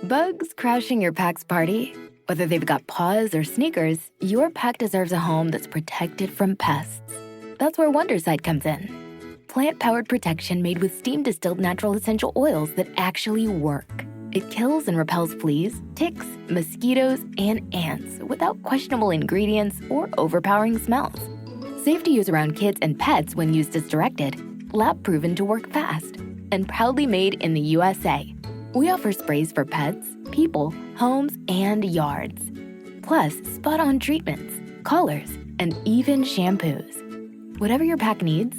Bugs crashing your pack's party? Whether they've got paws or sneakers, your pack deserves a home that's protected from pests. That's where Wondercide comes in. Plant-powered protection made with steam-distilled natural essential oils that actually work. It kills and repels fleas, ticks, mosquitoes, and ants without questionable ingredients or overpowering smells. Safe to use around kids and pets when used as directed. Lab-proven to work fast. And proudly made in the USA. We offer sprays for pets, people, homes, and yards. Plus, spot-on treatments, collars, and even shampoos. Whatever your pack needs,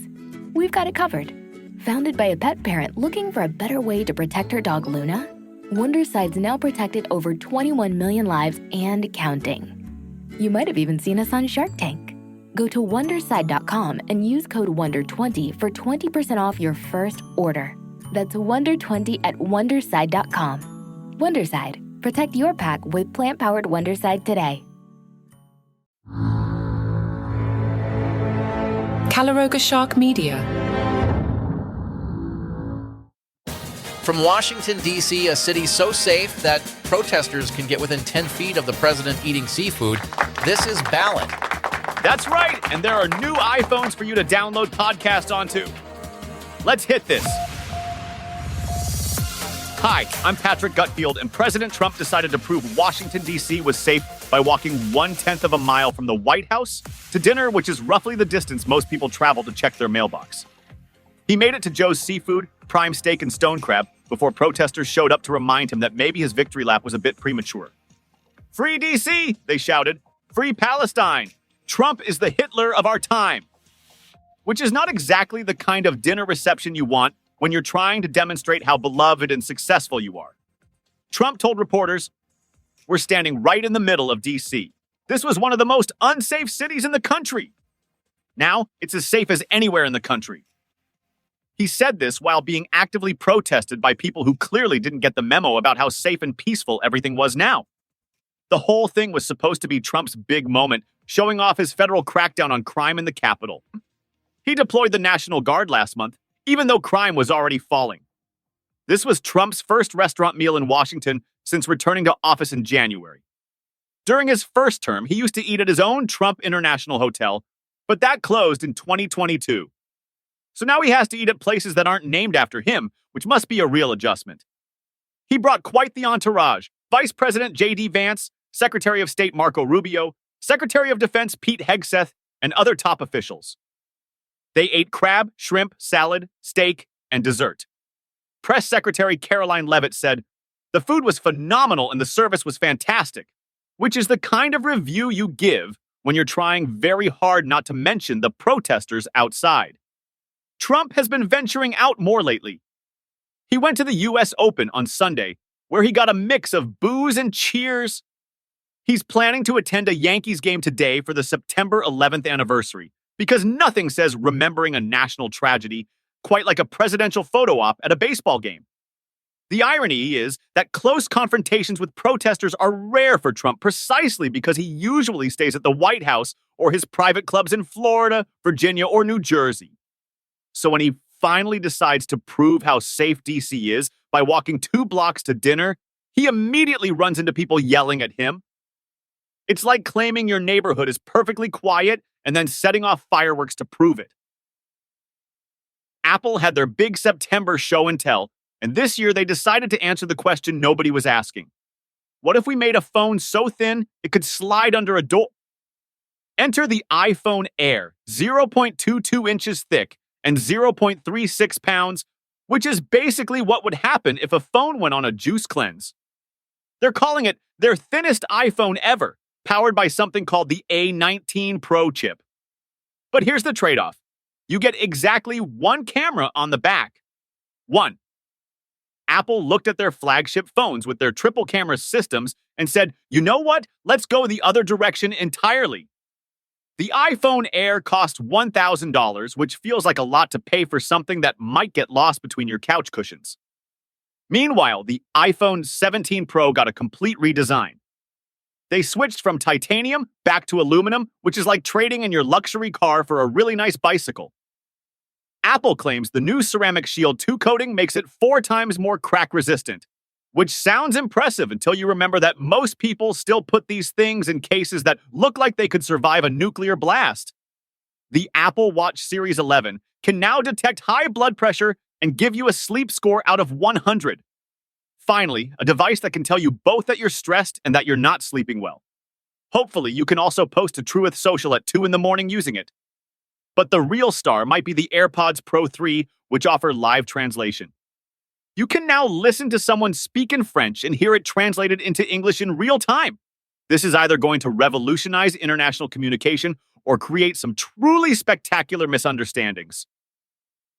we've got it covered. Founded by a pet parent looking for a better way to protect her dog Luna, Wondercide's now protected over 21 million lives and counting. You might have even seen us on Shark Tank. Go to Wondercide.com and use code WONDER20 for 20% off your first order. That's WONDER20 at Wondercide.com. Wondercide. Protect your pack with plant-powered Wondercide today. Calaroga Shark Media. From Washington, D.C., a city so safe that protesters can get within 10 feet of the president eating seafood, this is Ballot. That's right, and there are new iPhones for you to download podcasts onto. Let's hit this. Hi, I'm Patrick Gutfield, and President Trump decided to prove Washington, D.C. was safe by walking 1/10 of a mile from the White House to dinner, which is roughly the distance most people travel to check their mailbox. He made it to Joe's Seafood, Prime Steak, and Stone Crab before protesters showed up to remind him that maybe his victory lap was a bit premature. Free D.C., they shouted. Free Palestine. Trump is the Hitler of our time. Which is not exactly the kind of dinner reception you want when you're trying to demonstrate how beloved and successful you are. Trump told reporters, "We're standing right in the middle of D.C. This was one of the most unsafe cities in the country. Now it's as safe as anywhere in the country." He said this while being actively protested by people who clearly didn't get the memo about how safe and peaceful everything was now. The whole thing was supposed to be Trump's big moment, showing off his federal crackdown on crime in the Capitol. He deployed the National Guard last month, even though crime was already falling. This was Trump's first restaurant meal in Washington since returning to office in January. During his first term, he used to eat at his own Trump International Hotel, but that closed in 2022. So now he has to eat at places that aren't named after him, which must be a real adjustment. He brought quite the entourage: Vice President J.D. Vance, Secretary of State Marco Rubio, Secretary of Defense Pete Hegseth, and other top officials. They ate crab, shrimp, salad, steak, and dessert. Press Secretary Caroline Leavitt said, "The food was phenomenal and the service was fantastic," which is the kind of review you give when you're trying very hard not to mention the protesters outside. Trump has been venturing out more lately. He went to the U.S. Open on Sunday, where he got a mix of boos and cheers. He's planning to attend a Yankees game today for the September 11th anniversary, because nothing says remembering a national tragedy quite like a presidential photo op at a baseball game. The irony is that close confrontations with protesters are rare for Trump precisely because he usually stays at the White House or his private clubs in Florida, Virginia, or New Jersey. So when he finally decides to prove how safe D.C. is by walking 2 blocks to dinner, he immediately runs into people yelling at him. It's like claiming your neighborhood is perfectly quiet and then setting off fireworks to prove it. Apple had their big September show and tell, and this year they decided to answer the question nobody was asking. What if we made a phone so thin it could slide under a door? Enter the iPhone Air, 0.22 inches thick and 0.36 pounds, which is basically what would happen if a phone went on a juice cleanse. They're calling it their thinnest iPhone ever, powered by something called the A19 Pro chip. But here's the trade-off. You get exactly 1 camera on the back. 1. Apple looked at their flagship phones with their triple camera systems and said, "You know what? Let's go the other direction entirely." The iPhone Air cost $1,000, which feels like a lot to pay for something that might get lost between your couch cushions. Meanwhile, the iPhone 17 Pro got a complete redesign. They switched from titanium back to aluminum, which is like trading in your luxury car for a really nice bicycle. Apple claims the new Ceramic Shield 2 coating makes it 4 times more crack resistant, which sounds impressive until you remember that most people still put these things in cases that look like they could survive a nuclear blast. The Apple Watch Series 11 can now detect high blood pressure and give you a sleep score out of 100. Finally, a device that can tell you both that you're stressed and that you're not sleeping well. Hopefully, you can also post to Truth Social at 2 in the morning using it. But the real star might be the AirPods Pro 3, which offer live translation. You can now listen to someone speak in French and hear it translated into English in real time. This is either going to revolutionize international communication or create some truly spectacular misunderstandings.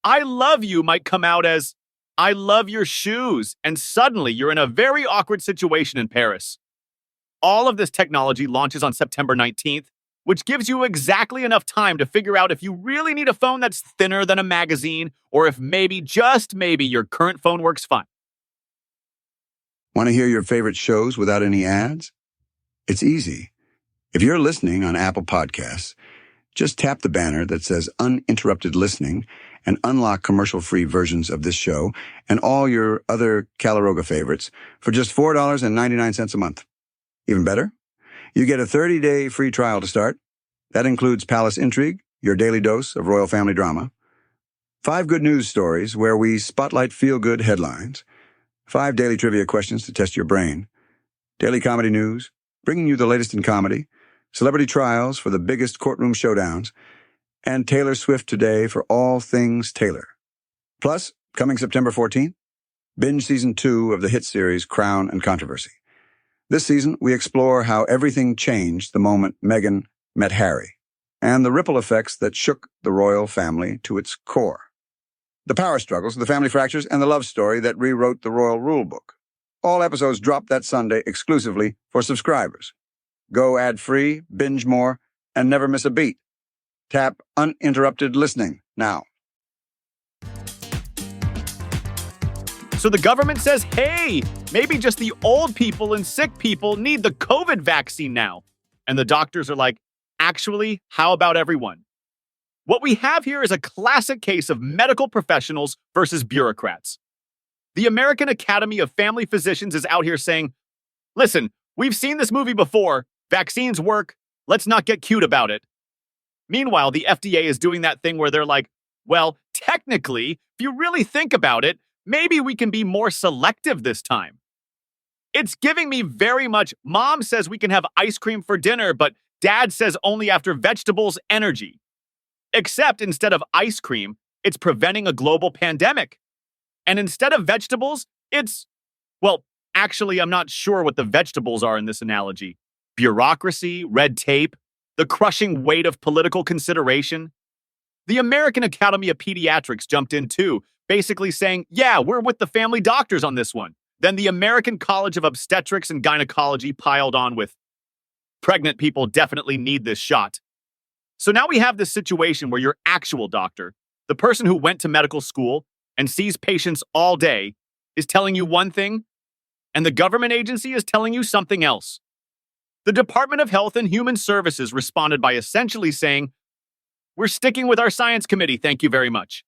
I love you might come out as, I love your shoes, and suddenly you're in a very awkward situation in Paris. All of this technology launches on September 19th, which gives you exactly enough time to figure out if you really need a phone that's thinner than a magazine, or if maybe, just maybe, your current phone works fine. Want to hear your favorite shows without any ads? It's easy. If you're listening on Apple Podcasts, just tap the banner that says Uninterrupted Listening and unlock commercial-free versions of this show and all your other Calaroga favorites for just $4.99 a month. Even better? You get a 30-day free trial to start. That includes Palace Intrigue, your daily dose of royal family drama, 5 good news stories where we spotlight feel-good headlines, 5 daily trivia questions to test your brain, daily comedy news, bringing you the latest in comedy, celebrity trials for the biggest courtroom showdowns, and Taylor Swift Today for all things Taylor. Plus, coming September 14th, binge Season 2 of the hit series Crown and Controversy. This season, we explore how everything changed the moment Meghan met Harry, and the ripple effects that shook the royal family to its core. The power struggles, the family fractures, and the love story that rewrote the royal rulebook. All episodes drop that Sunday exclusively for subscribers. Go ad-free, binge more, and never miss a beat. Tap Uninterrupted Listening now. So the government says, hey, maybe just the old people and sick people need the COVID vaccine now. And the doctors are like, actually, how about everyone? What we have here is a classic case of medical professionals versus bureaucrats. The American Academy of Family Physicians is out here saying, listen, we've seen this movie before. Vaccines work. Let's not get cute about it. Meanwhile, the FDA is doing that thing where they're like, well, technically, if you really think about it, maybe we can be more selective this time. It's giving me very much, Mom says we can have ice cream for dinner, but Dad says only after vegetables energy. Except instead of ice cream, it's preventing a global pandemic. And instead of vegetables, it's, well, actually, I'm not sure what the vegetables are in this analogy. Bureaucracy, red tape, the crushing weight of political consideration. The American Academy of Pediatrics jumped in too, basically saying, yeah, we're with the family doctors on this one. Then the American College of Obstetrics and Gynecology piled on with, pregnant people definitely need this shot. So now we have this situation where your actual doctor, the person who went to medical school and sees patients all day, is telling you one thing, and the government agency is telling you something else. The Department of Health and Human Services responded by essentially saying, we're sticking with our science committee, thank you very much.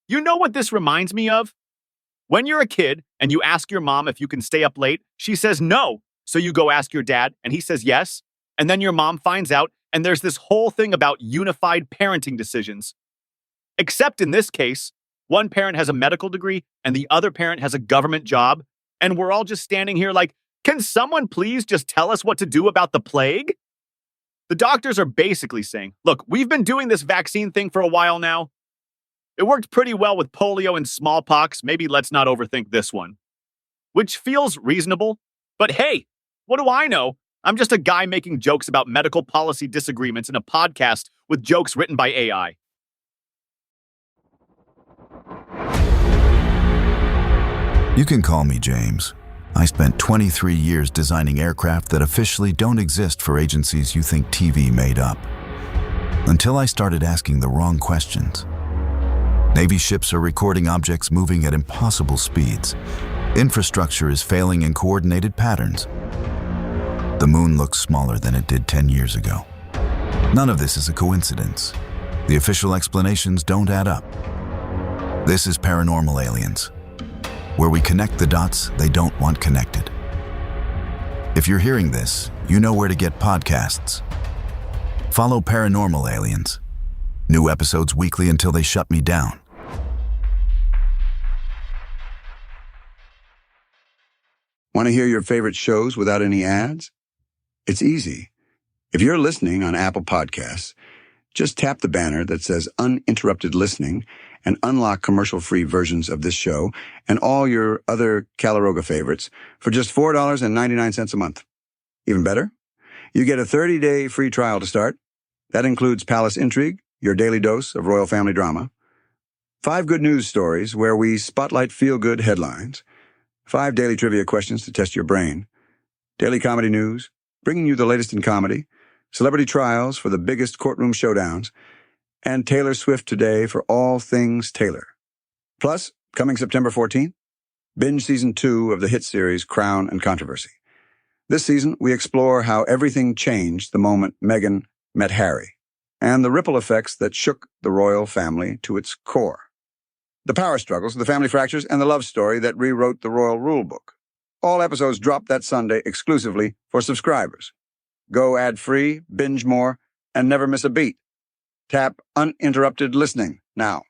You know what this reminds me of? When you're a kid and you ask your mom if you can stay up late, she says no. So you go ask your dad and he says yes. And then your mom finds out and there's this whole thing about unified parenting decisions. Except in this case, one parent has a medical degree and the other parent has a government job. And we're all just standing here like, can someone please just tell us what to do about the plague? The doctors are basically saying, look, we've been doing this vaccine thing for a while now. It worked pretty well with polio and smallpox. Maybe let's not overthink this one. Which feels reasonable. But hey, what do I know? I'm just a guy making jokes about medical policy disagreements in a podcast with jokes written by AI. You can call me James. I spent 23 years designing aircraft that officially don't exist for agencies you think TV made up. Until I started asking the wrong questions. Navy ships are recording objects moving at impossible speeds. Infrastructure is failing in coordinated patterns. The moon looks smaller than it did 10 years ago. None of this is a coincidence. The official explanations don't add up. This is Paranormal Aliens. where we connect the dots they don't want connected. If you're hearing this, you know where to get podcasts. Follow Paranormal Aliens. New episodes weekly until they shut me down. Want to hear your favorite shows without any ads? It's easy. If you're listening on Apple Podcasts, just tap the banner that says uninterrupted listening and unlock commercial-free versions of this show and all your other Calaroga favorites for just $4.99 a month. Even better, you get a 30-day free trial to start. That includes Palace Intrigue, your daily dose of royal family drama, 5 good news stories where we spotlight feel-good headlines, 5 daily trivia questions to test your brain, daily comedy news, bringing you the latest in comedy, celebrity trials for the biggest courtroom showdowns, and Taylor Swift Today for all things Taylor. Plus, coming September 14th, binge Season 2 of the hit series Crown and Controversy. This season, we explore how everything changed the moment Meghan met Harry, and the ripple effects that shook the royal family to its core. The power struggles, the family fractures, and the love story that rewrote the royal rulebook. All episodes drop that Sunday exclusively for subscribers. Go ad-free, binge more, and never miss a beat. Tap uninterrupted listening now.